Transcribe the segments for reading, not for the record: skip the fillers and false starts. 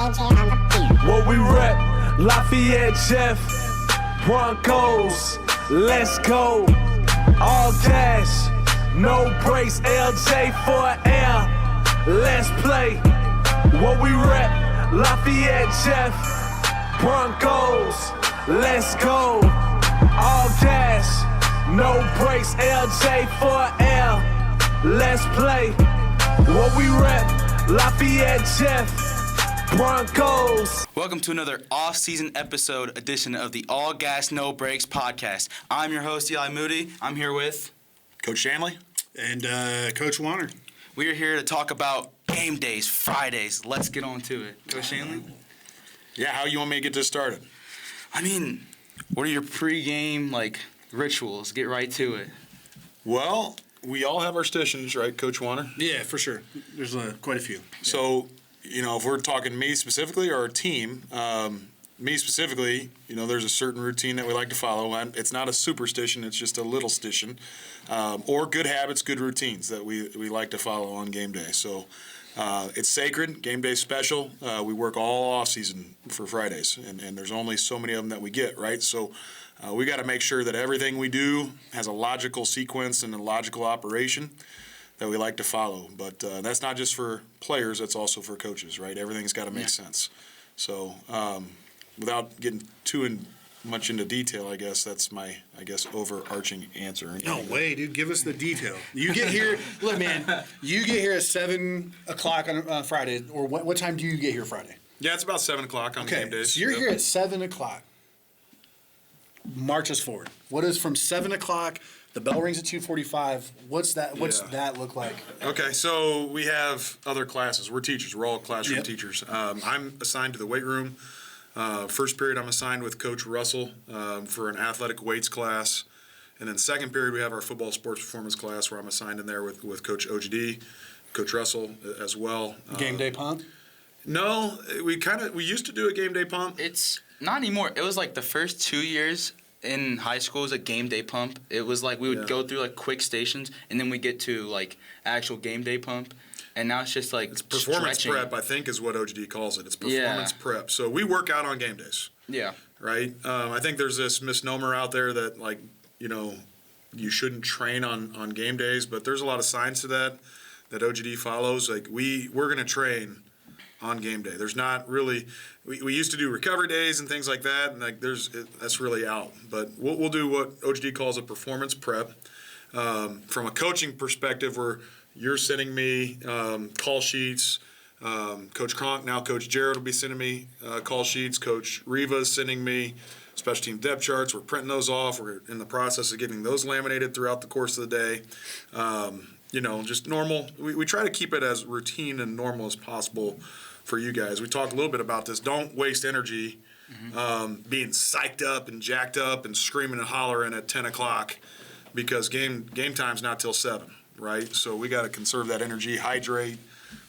What we rep, Lafayette Jeff, Broncos, let's go. All cash, no brakes, LJ for air, let's play. What we rep, Lafayette Jeff, Broncos, let's go. All cash, no brakes, LJ for air, let's play. What we rep, Lafayette Jeff, Broncos. Welcome to another off-season episode edition of the All Gas No Brakes podcast. I'm your host, Eli Moody. I'm here with Coach Shanley and Coach Wanner. We are here to talk about game days, Fridays. Let's get on to it. Coach Shanley? Yeah, how you want me to get this started? I mean, what are your pre-game, rituals? Get right to it. Well, we all have our stations, right, Coach Wanner? Yeah, for sure. There's quite a few. So, if we're talking me specifically or our team, me specifically, there's a certain routine that we like to follow. It's not a superstition, it's just a little stition. Or good habits, good routines that we like to follow on game day. So it's sacred, game day special. We work all off season for Fridays, and there's only so many of them that we get, right? So we got to make sure that everything we do has a logical sequence and a logical operation that we like to follow. But that's not just for players, that's also for coaches, right? Everything's got to make sense. So without getting too much into detail, I guess that's my, overarching answer. No way, dude. Give us the detail. You get here, look, man, you get here at 7 o'clock on Friday, or what time do you get here Friday? Yeah, it's about 7 o'clock on game days. So you're here at 7 o'clock. March us forward. What is from 7 o'clock? The bell rings at 2:45. What's that that look like? Okay, so we have other classes. We're teachers. We're all classroom teachers. I'm assigned to the weight room. First period, I'm assigned with Coach Russell for an athletic weights class. And then second period, we have our football sports performance class where I'm assigned in there with Coach OGD, Coach Russell as well. Game day pump? No, we used to do a game day pump. It's not anymore. It was the first 2 years in high school was a game day pump. It was we would go through quick stations, and then we get to actual game day pump. And now it's just it's performance stretching. prep, I think, is what OGD calls it. It's performance prep. So we work out on game days. Yeah. Right. I think there's this misnomer out there that you shouldn't train on game days, but there's a lot of science to that OGD follows. We're going to train on game day. There's not really. We used to do recovery days and things like that, and that's really out. But we'll do what OGD calls a performance prep. From a coaching perspective, where you're sending me call sheets. Coach Kronk, now Coach Jarrett will be sending me call sheets. Coach Riva's sending me special team depth charts. We're printing those off. We're in the process of getting those laminated throughout the course of the day. Just normal. We try to keep it as routine and normal as possible for you guys. We talked a little bit about this. Don't waste energy being psyched up and jacked up and screaming and hollering at 10 o'clock because game time's not till 7, right? So we got to conserve that energy, hydrate,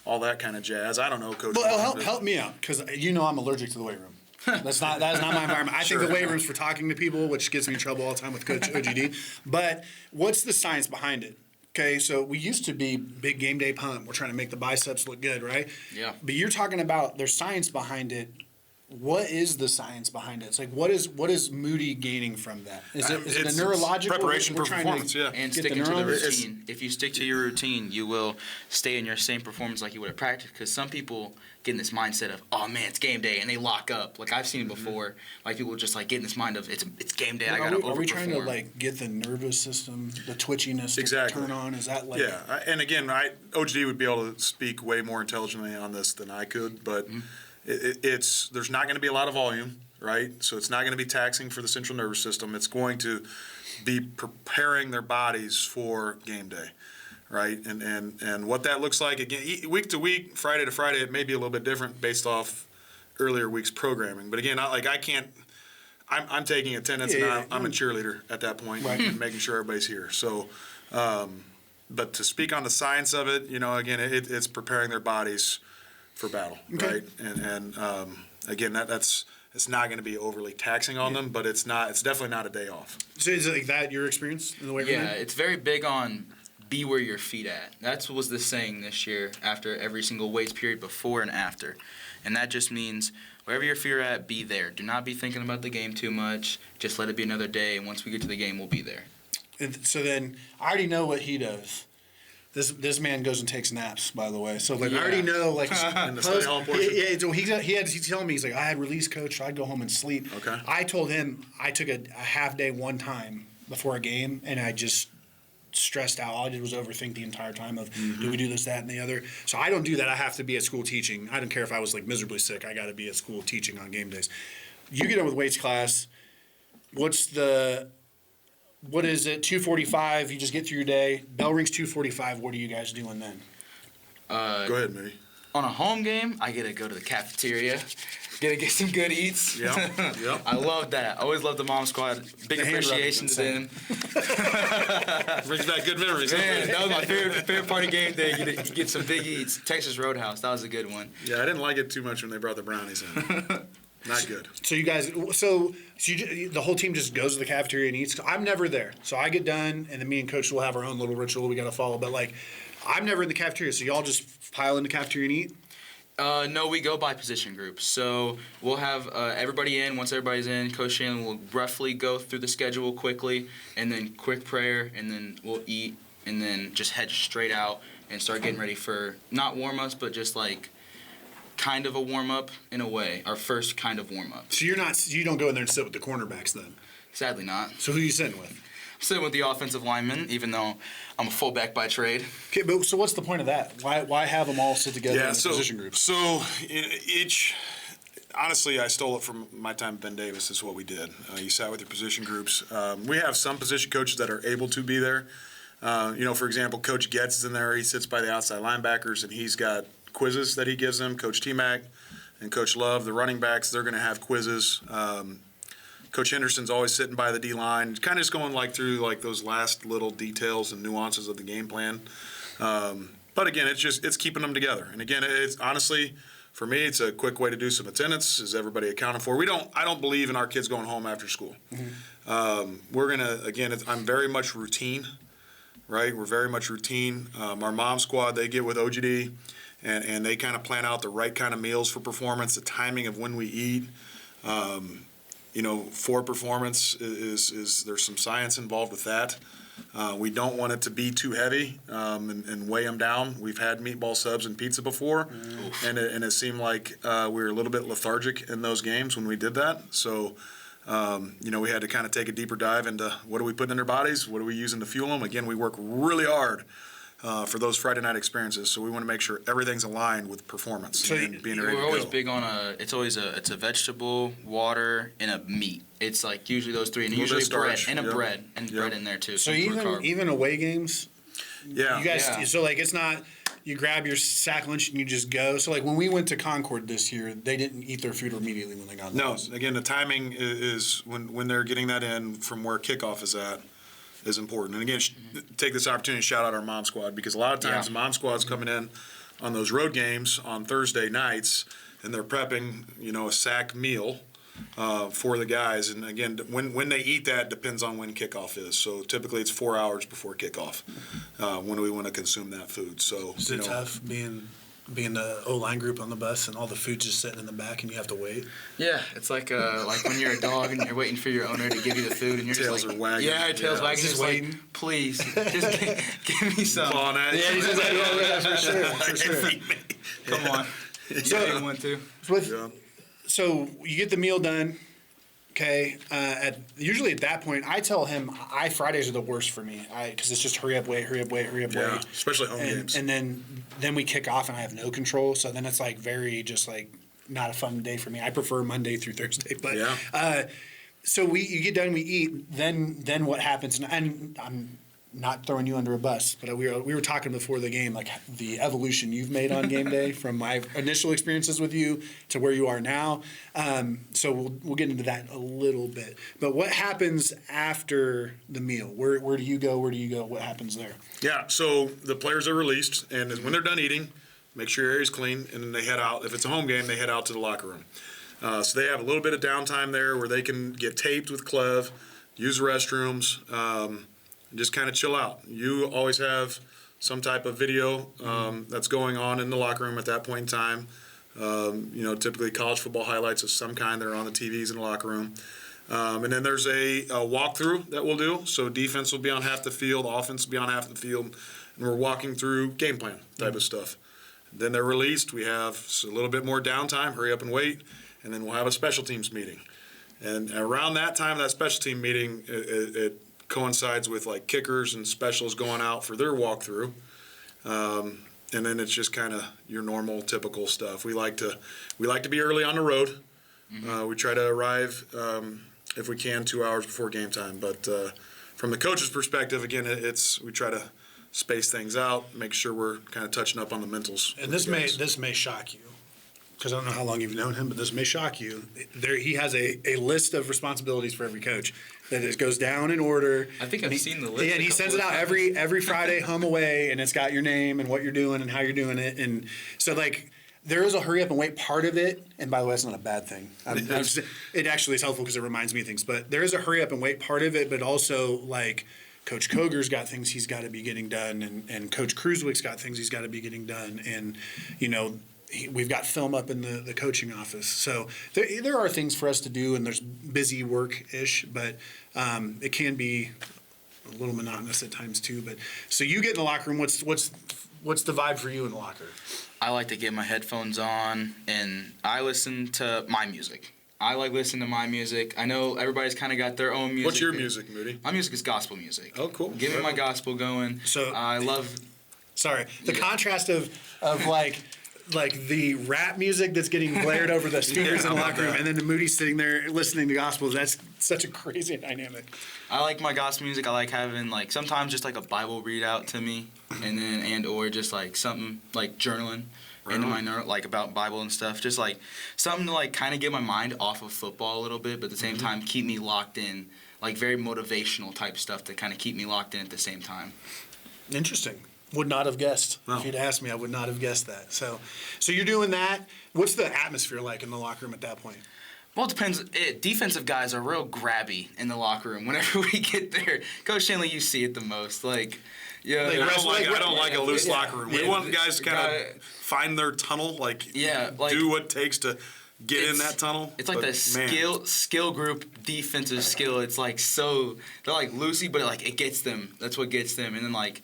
all that kind of jazz. I don't know, Coach. Well, help me out, because I'm allergic to the weight room. That is not my environment. I think the weight room's for talking to people, which gets me in trouble all the time with Coach OGD. But what's the science behind it? Okay, so we used to be big game day pump. We're trying to make the biceps look good, right? Yeah. But you're talking about there's science behind it. What is the science behind it? It's what is Moody gaining from that? Is it a neurological preparation for performance? And sticking to the routine. If you stick to your routine, you will stay in your same performance like you would at practice. Because some people get in this mindset of, oh man, it's game day, and they lock up. I've seen it before. People just get in this mind of it's game day. I gotta overperform. Are we trying to get the nervous system, the twitchiness to turn on? Is that Yeah, and again, OGD would be able to speak way more intelligently on this than I could, but. Mm-hmm. There's not going to be a lot of volume, right? So it's not going to be taxing for the central nervous system. It's going to be preparing their bodies for game day, right? And what that looks like, again, week to week, Friday to Friday, it may be a little bit different based off earlier week's programming. But again, I'm taking attendance, and I'm a cheerleader at that point, right, and making sure everybody's here. So, but to speak on the science of it, again, it's preparing their bodies for battle, right? And again, it's not going to be overly taxing on them, but it's definitely not a day off. So is it that your experience in the weight room? Yeah, it's very big on be where your feet at. That was the saying this year after every single weights period, before and after. And that just means wherever your feet are at, be there. Do not be thinking about the game too much. Just let it be another day, and once we get to the game, we'll be there. And so then I already know what he does. This man goes and takes naps, by the way. So like I already know like In the study hall portion? yeah. So he's telling me, he's like, I had release, coach, so I'd go home and sleep. Okay. I told him I took a half day one time before a game, and I just stressed out. All I did was overthink the entire time of do we do this, that, and the other. So I don't do that. I have to be at school teaching. I don't care if I was like miserably sick. I got to be at school teaching on game days. You get in with weights class. What is it? 2:45. You just get through your day. Bell rings 2:45. What are you guys doing then? Go ahead, Moody. On a home game, I get to go to the cafeteria, get some good eats. Yep. I love that. I always love the mom squad. Big The hand appreciation rubbing's to them. Brings back good memories. Man, that was my favorite part of game day. Get some big eats. Texas Roadhouse, that was a good one. Yeah, I didn't like it too much when they brought the brownies in. Not good. So you guys, the whole team just goes to the cafeteria and eats. I'm never there, so I get done, and then me and Coach will have our own little ritual we got to follow. But like, I'm never in the cafeteria, so y'all just pile in the cafeteria and eat. No, we go by position groups. So we'll have everybody in. Once everybody's in, Coach Shanley will roughly go through the schedule quickly, and then quick prayer, and then we'll eat, and then just head straight out and start getting ready for not warm-ups, but just like kind of a warm-up in a way. Our first kind of warm-up. So you don't go in there and sit with the cornerbacks then. Sadly not. So who are you sitting with? I'm sitting with the offensive linemen, even though I'm a fullback by trade. Okay, but so what's the point of that? Why have them all sit together in position groups? So each, honestly, I stole it from my time at Ben Davis. Is what we did. You sat with your position groups. We have some position coaches that are able to be there. For example, Coach Getz is in there. He sits by the outside linebackers, and he's got quizzes that he gives them. Coach T-Mac and Coach Love, the running backs, they're going to have quizzes. Coach Henderson's always sitting by the D-line, kind of just going through those last little details and nuances of the game plan. But again, it's keeping them together. And again, it's honestly, for me, it's a quick way to do some attendance. Is everybody accounted for? I don't believe in our kids going home after school. Mm-hmm. I'm very much routine, right? We're very much routine. Our mom squad, they get with OGD, and they kind of plan out the right kind of meals for performance, the timing of when we eat. For performance is there's some science involved with that. We don't want it to be too heavy and weigh them down. We've had meatball subs and pizza before, and it seemed like we were a little bit lethargic in those games when we did that. So, we had to kind of take a deeper dive into what are we putting in their bodies, what are we using to fuel them. Again, we work really hard for those Friday night experiences, so we want to make sure everything's aligned with performance. So and being ready we're to always go. big on it's a vegetable, water, and a meat. It's like usually those three, and usually bread bread in there too. So some carb. even away games, Yeah. you guys. Yeah. So it's not you grab your sack lunch and you just go. So when we went to Concord this year, they didn't eat their food immediately when they got there. No, again, the timing is when they're getting that in from where kickoff is at is important. And again, take this opportunity to shout out our mom squad, because a lot of times the mom squad's coming in on those road games on Thursday nights, and they're prepping, a sack meal for the guys. And again, when they eat that depends on when kickoff is. So typically it's 4 hours before kickoff when we want to consume that food. So Is it tough being the O-line group on the bus and all the food's just sitting in the back and you have to wait? Yeah, it's like when you're a dog and you're waiting for your owner to give you the food and you're Tails just like, are wagging. Yeah, tails wagging. Just Just waiting. like, please, just give me some. Clawing at you. he says that, for sure. Come on. You getting one too? So you get the meal done. Okay. Usually at that point, I tell him Fridays are the worst for me. Because it's just hurry up, wait. Yeah, especially home games. And then we kick off and I have no control. So then it's very not a fun day for me. I prefer Monday through Thursday. But so you get done, we eat. Then what happens? And I'm not throwing you under a bus, but we were talking before the game, the evolution you've made on game day from my initial experiences with you to where you are now. So we'll get into that a little bit. But what happens after the meal? Where do you go? What happens there? Yeah, so the players are released, and when they're done eating, make sure your area's clean, and then they head out. If it's a home game, they head out to the locker room. So they have a little bit of downtime there where they can get taped with Clev, use the restrooms. and just kind of chill out. You always have some type of video that's going on in the locker room at that point in time. Typically college football highlights of some kind that are on the TVs in the locker room. And then there's a walkthrough that we'll do. So defense will be on half the field, offense will be on half the field, and we're walking through game plan type of stuff. Then they're released. We have a little bit more downtime, hurry up and wait, and then we'll have a special teams meeting. And around that time, that special team meeting, it coincides with like kickers and specials going out for their walkthrough. And then it's just kind of your normal, typical stuff. We like to be early on the road. We try to arrive, if we can, 2 hours before game time. But from the coach's perspective, again, we try to space things out, make sure we're kind of touching up on the mentals. And this may shock you, because I don't know how long you've known him, but this may shock you. He has a list of responsibilities for every coach that it goes down in order. I think I've seen the list. Yeah, and he sends it out every Friday, hum away, and it's got your name and what you're doing and how you're doing it. And so, like, there is a hurry up and wait part of it. And by the way, it's not a bad thing. It actually is helpful because it reminds me of things. But there is a hurry up and wait part of it, but also, like, Coach Koger's got things he's got to be getting done, and Coach Kruzwick's got things he's got to be getting done. And, we've got film up in the coaching office. So there are things for us to do, and there's busy work-ish, but it can be a little monotonous at times too. But so you get in the locker room, what's the vibe for you in the locker? I like to get my headphones on, and I listen to my music. I like listening to my music. I know everybody's kind of got their own music. What's your music, Moody? My music is gospel music. Oh, cool. Give me my gospel going. So I love. Sorry, the contrast of like the rap music that's getting blared over the speakers in the locker room, and then the Moody sitting there listening to gospels. That's such a crazy dynamic. I like my gospel music. I like having sometimes just like a Bible readout to me, and or just like something like journaling into my note, like about Bible and stuff. Just like something to like kind of get my mind off of football a little bit, but at the same time keep me locked in, like very motivational type stuff to kind of keep me locked in at the same time. Interesting. Would not have guessed. No. If you'd asked me, I would not have guessed that. So you're doing that. What's the atmosphere like in the locker room at that point? Well, it depends. Defensive guys are real grabby in the locker room whenever we get there. Coach Shanley, you see it the most. I don't like a loose locker room. We want guys to kind of find their tunnel, do what it takes to get in that tunnel. It's like the skill group defensive skill. It's like they're like loosey, but it gets them. That's what gets them. And then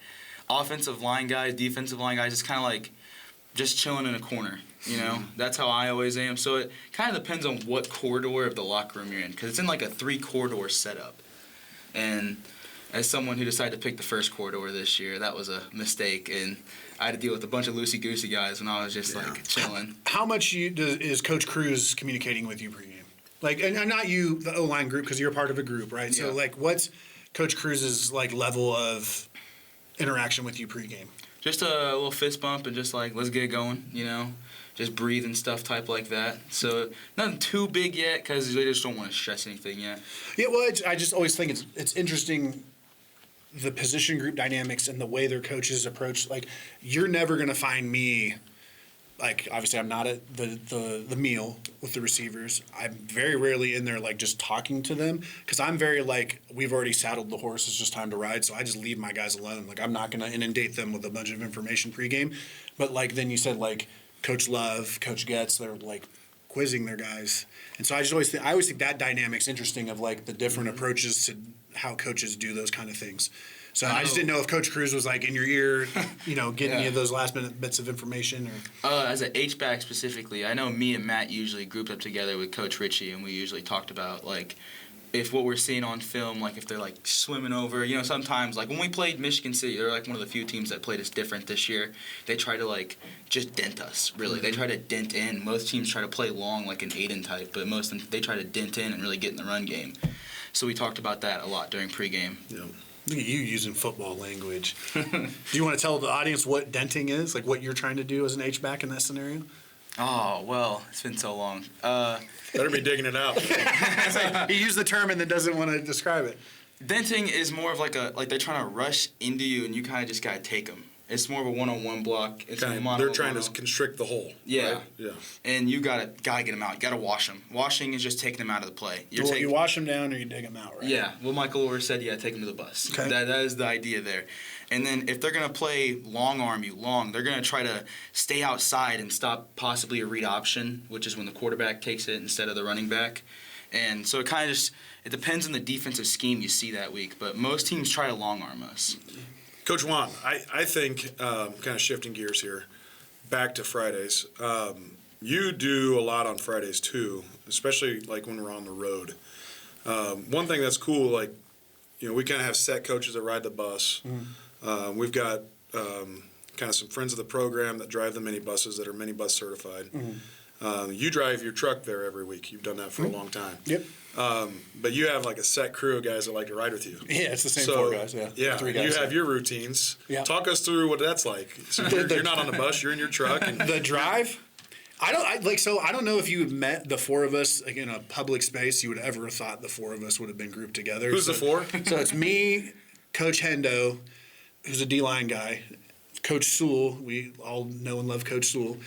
offensive line guys, defensive line guys, it's kind of like just chilling in a corner. That's how I always am. So it kind of depends on what corridor of the locker room you're in, because it's in like a 3-corridor setup. And as someone who decided to pick the first corridor this year, that was a mistake, and I had to deal with a bunch of loosey-goosey guys when I was just chilling. How much is Coach Cruz communicating with you pregame? And not you, the O-line group, because you're part of a group, right? Yeah. So what's Coach Cruz's level of interaction with you pregame? Just a little fist bump and just let's get it going, just breathe and stuff type like that. So nothing too big yet because they just don't want to stress anything yet. Yeah, well, I just always think it's interesting, the position group dynamics and the way their coaches approach. You're never going to find me, obviously I'm not at the meal with the receivers. I'm very rarely in there just talking to them, because I'm very we've already saddled the horse, it's just time to ride, so I just leave my guys alone. I'm not going to inundate them with a bunch of information pregame. But then you said Coach Love, Coach Getz, they're quizzing their guys. And so I always think that dynamic's interesting of the different approaches to how coaches do those kind of things. So I just didn't know if Coach Cruz was in your ear, getting you those last minute bits of information. Or as an H-back specifically, I know me and Matt usually grouped up together with Coach Ritchie, and we usually talked about if what we're seeing on film, if they're swimming over, sometimes when we played Michigan City, they're one of the few teams that played us different this year. They try to just dent us, really. They try to dent in. Most teams try to play long like an Aiden type, but most of them, they try to dent in and really get in the run game. So we talked about that a lot during pregame. Yeah. Look at you using football language. Do you want to tell the audience what denting is? What you're trying to do as an H-back in that scenario? Oh, well, it's been so long. Better be digging it out. He used the term and then doesn't want to describe it. Denting is more of they're trying to rush into you, and you kind of just got to take them. It's more of a one-on-one block. It's a They're mono. trying to constrict the hole. Yeah. Right? Yeah. And you gotta get them out. You gotta wash them. Washing is just taking them out of the play. You wash them down or you dig them out, right? Yeah. Well, Michael Orr said, take them to the bus. Okay. That is the idea there. And then if they're gonna play long arm you long, they're gonna try to stay outside and stop possibly a read option, which is when the quarterback takes it instead of the running back. And so it kind of just it depends on the defensive scheme you see that week. But most teams try to long arm us. Coach Juan, I think, kind of shifting gears here, back to Fridays. You do a lot on Fridays too, especially like when we're on the road. One thing that's cool, like, we kind of have set coaches that ride the bus. Mm-hmm. We've got kind of some friends of the program that drive the minibuses that are minibus certified. Mm-hmm. You drive your truck there every week. You've done that for a long time. Yep. But you have like a set crew of guys that like to ride with you. Yeah, it's the same So, 4 guys. Yeah. Yeah, 3 guys. you have your routines. Yeah. Talk us through what that's like. So you're not on the bus, you're in your truck. And The drive. I don't know if you had met the 4 of us like, in a public space. You would ever have thought the 4 of us would have been grouped together. Who's the 4? So it's me, Coach Hendo, who's a D-line guy, Coach Sewell. We all know and love Coach Sewell,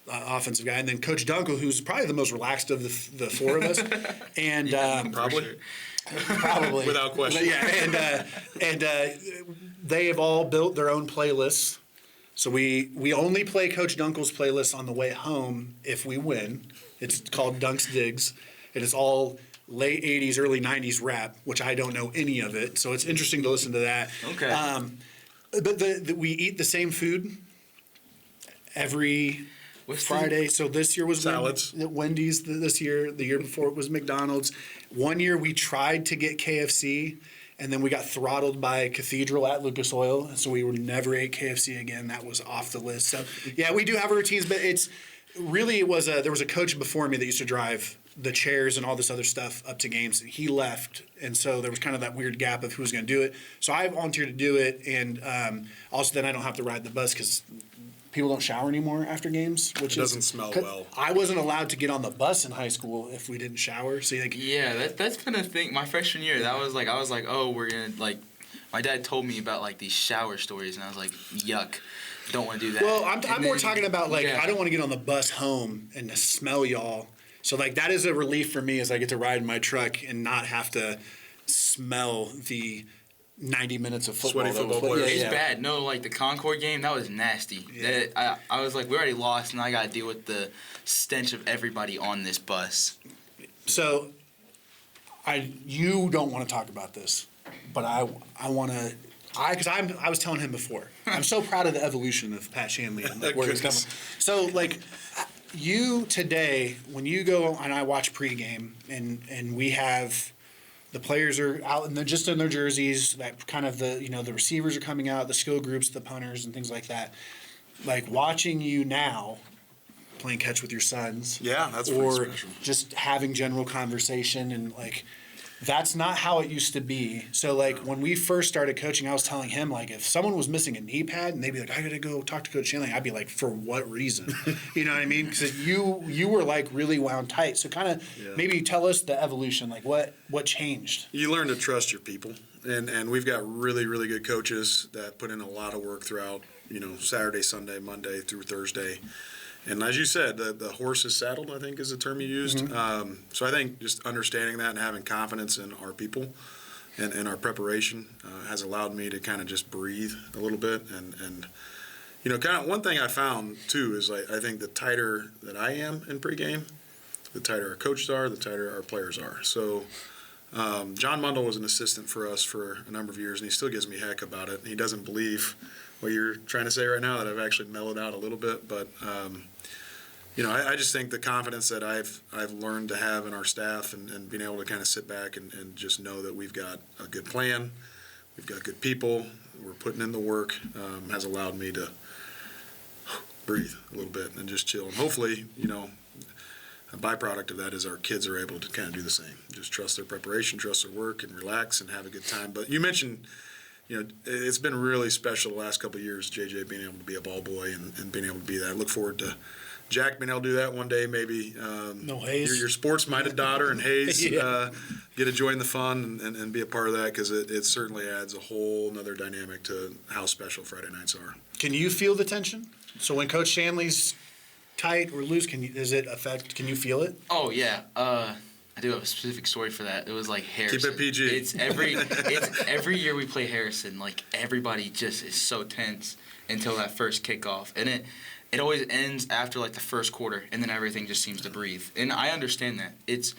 offensive guy, and then Coach Dunkel, who's probably the most relaxed of the 4 of us, and Probably. probably Without question. Yeah, and they have all built their own playlists. So we only play Coach Dunkel's playlist on the way home if we win. It's called Dunk's Digs. It is all late 80s, early 90s rap, which I don't know any of it. So it's interesting to listen to that. Okay. But we eat the same food every Friday. So this year was Salads. Wendy's this year. The year before it was McDonald's. One year we tried to get KFC, and then we got throttled by Cathedral at Lucas Oil, so we never ate KFC again. That was off the list. So yeah, we do have our routines, but it's really there was a coach before me that used to drive the chairs and all this other stuff up to games. He left, and so there was kind of that weird gap of who was going to do it. So I volunteered to do it, and also then I don't have to ride the bus because people don't shower anymore after games, which Doesn't smell well. I wasn't allowed to get on the bus in high school if we didn't shower. So That's been a thing. My freshman year, I was like, oh, we're gonna like. My dad told me about like these shower stories, and I was like, yuck, don't want to do that. Well, I'm more talking about like yeah. I don't want to get on the bus home and to smell y'all. So like that is a relief for me as I get to ride in my truck and not have to smell the 90 minutes of football. Sweaty football players. It's bad. No, like the Concord game, that was nasty. Yeah. I was like, we already lost, and I got to deal with the stench of everybody on this bus. So you don't want to talk about this, but I want to. Because I was telling him before, I'm so proud of the evolution of Pat Shanley and like, where he's coming. So like, you today when you go and I watch pregame and we have the players are out and they're just in their jerseys. That kind of the receivers are coming out, the skill groups, the punters and things like that. Like watching you now playing catch with your sons. Yeah, that's pretty or special. just having general conversation and like. That's not how it used to be. So, like, when we first started coaching, I was telling him, like, if someone was missing a knee pad and they'd be like, I got to go talk to Coach Shanley, I'd be like, for what reason? You know what I mean? Because you were, like, really wound tight. So, kind of maybe tell us the evolution, like, what changed? You learn to trust your people. And we've got really, really good coaches that put in a lot of work throughout, Saturday, Sunday, Monday through Thursday. And as you said, the horse is saddled, I think is the term you used. Mm-hmm. So I think just understanding that and having confidence in our people and our preparation has allowed me to kind of just breathe a little bit. And kind of one thing I found, too, is I think the tighter that I am in pregame, the tighter our coaches are, the tighter our players are. So John Mundell was an assistant for us for a number of years, and he still gives me heck about it. He doesn't believe what you're trying to say right now, that I've actually mellowed out a little bit, but I just think the confidence that I've learned to have in our staff and being able to kind of sit back and just know that we've got a good plan, we've got good people, we're putting in the work, has allowed me to breathe a little bit and just chill. And hopefully, a byproduct of that is our kids are able to kind of do the same. Just trust their preparation, trust their work, and relax and have a good time. But you mentioned it's been really special the last couple of years, JJ being able to be a ball boy and being able to be that. I look forward to Jack being able to do that one day, maybe No Hayes. your sports-minded daughter and Hayes Yeah. get to join the fun and be a part of that, because it certainly adds a whole nother dynamic to how special Friday nights are. Can you feel the tension? So when Coach Shanley's tight or loose, can you feel it? Oh yeah. I do have a specific story for that. It was like Harrison. Keep it PG. It's every year we play Harrison. Like everybody just is so tense until that first kickoff, and it always ends after like the first quarter, and then everything just seems to breathe. And I understand that it's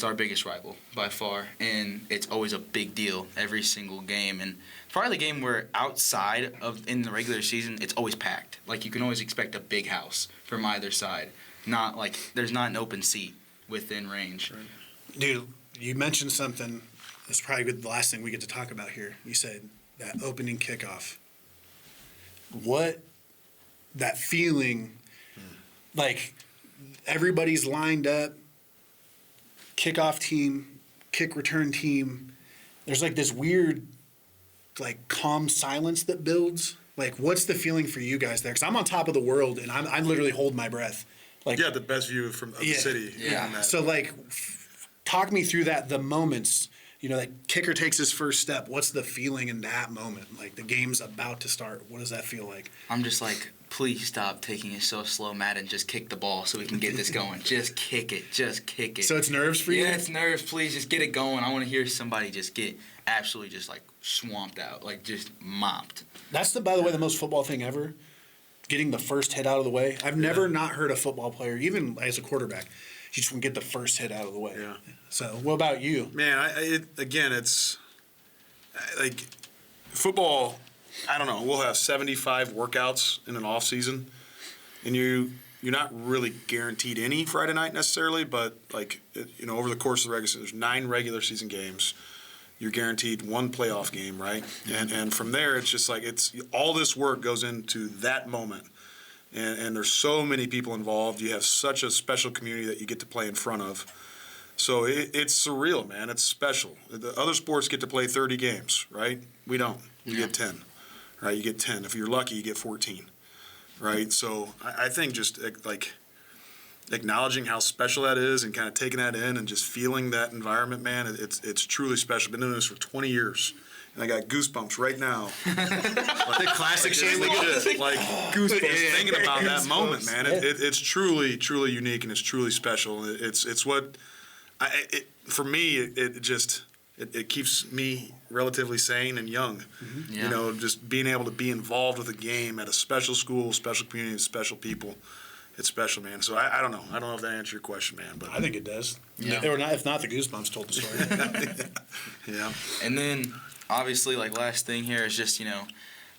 our biggest rival by far, and it's always a big deal every single game. And it's probably the game where outside of in the regular season, it's always packed. Like you can always expect a big house from either side. Not like there's not an open seat within range. Right. Dude, you mentioned something. That's probably the last thing we get to talk about here. You said that opening kickoff. What that feeling, like everybody's lined up, kickoff team, kick return team. There's like this weird, like calm silence that builds. Like, what's the feeling for you guys there? Because I'm on top of the world and I'm literally holding my breath. Like, Yeah, the best view of the city. Yeah. in that. So, like, talk me through the moments. You know, like, kicker takes his first step. What's the feeling in that moment? Like, the game's about to start. What does that feel like? I'm just like, please stop taking it so slow, Matt, and just kick the ball so we can get this going. Just kick it. Just kick it. So it's nerves for you? Yeah, it's nerves. Please just get it going. I want to hear somebody just get absolutely just like swamped out, like just mopped. That's, by the way, the most football thing ever. Getting the first hit out of the way. I've never not heard a football player, even as a quarterback, you just want to get the first hit out of the way. Yeah. So, what about you? Man, it's like football. I don't know. We'll have 75 workouts in an off season, and you're not really guaranteed any Friday night necessarily, but like over the course of the regular season, there's 9 regular season games. You're guaranteed 1 playoff game, right? And from there, it's just like all this work goes into that moment. And there's so many people involved. You have such a special community that you get to play in front of. So it's surreal, man. It's special. The other sports get to play 30 games, right? We don't. We get 10, right? You get 10. If you're lucky, you get 14, right? So I think just like acknowledging how special that is and kind of taking that in and just feeling that environment, man, it's truly special. Been doing this for 20 years. And I got goosebumps right now. The classic Shanley shit. Like goosebumps thinking about that moment, man. It's truly, truly unique and it's truly special. It's what, for me, it keeps me relatively sane and young. Mm-hmm. Yeah. Just being able to be involved with a game at a special school, special community, special people. It's special, man. So I don't know. I don't know if that answers your question, man. But I think it does. Yeah. If not, the Goosebumps told the story. yeah. And then, obviously, like last thing here is just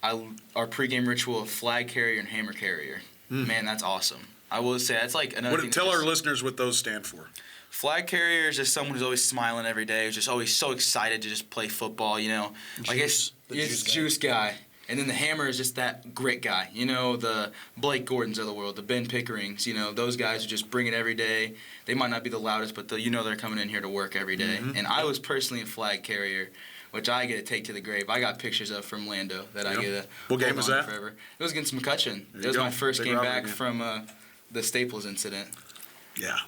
our pregame ritual of flag carrier and hammer carrier. Man, that's awesome. I will say that's like another thing. Tell our listeners what those stand for. Flag carrier is just someone who's always smiling every day, who's just always so excited to just play football. Like it's juice guy. And then the hammer is just that grit guy. The Blake Gordons of the world, the Ben Pickerings. Those guys who just bring it every day. They might not be the loudest, but they're coming in here to work every day. Mm-hmm. And I was personally a flag carrier, which I get to take to the grave. I got pictures of from Lando that I get to What game hold was on that? Forever. It was against McCutcheon. There It was you my go. first Big game rivalry back game. from the Staples incident. Yeah.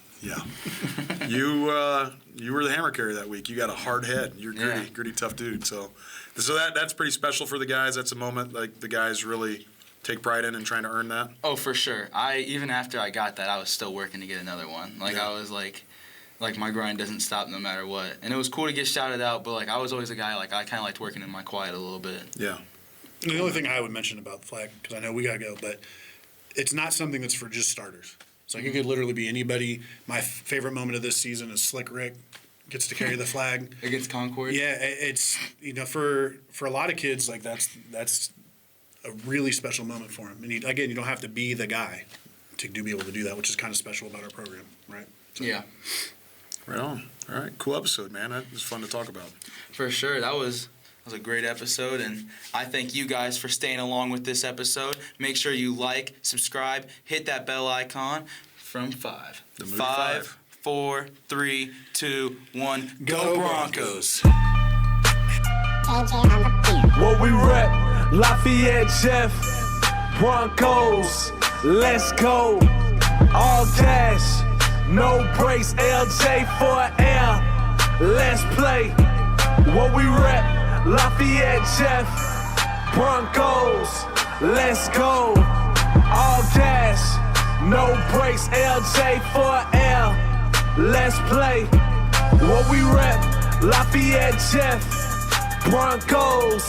You were the hammer carrier that week. You got a hard head. You're gritty, tough dude. So that's pretty special for the guys. That's a moment like the guys really take pride in and trying to earn that. Oh, for sure. Even after I got that, I was still working to get another one. I was like my grind doesn't stop no matter what. And it was cool to get shouted out, but I was always a guy I kind of liked working in my quiet a little bit. Yeah. The only thing I would mention about the flag, because I know we got to go, but it's not something that's for just starters. It's like it could literally be anybody. My favorite moment of this season is Slick Rick gets to carry the flag Against Concord? Yeah, it's for a lot of kids that's a really special moment for them. And you don't have to be the guy to be able to do that, which is kind of special about our program, right? So. Yeah. Right on. All right. Cool episode, man. That was fun to talk about. For sure. That was a great episode, and I thank you guys for staying along with this episode. Make sure you like, subscribe, hit that bell icon from 5. The Moody 5, 4, 3, 2, 1. Go Broncos! What we rep, Lafayette, Jeff, Broncos, let's go. all gas, no brakes, LJ for air. Let's play. What we rep, Lafayette, Jeff, Broncos, let's go. All gas, no brakes, LJ for air. Let's play. What we rep, Lafayette, Jeff, Broncos.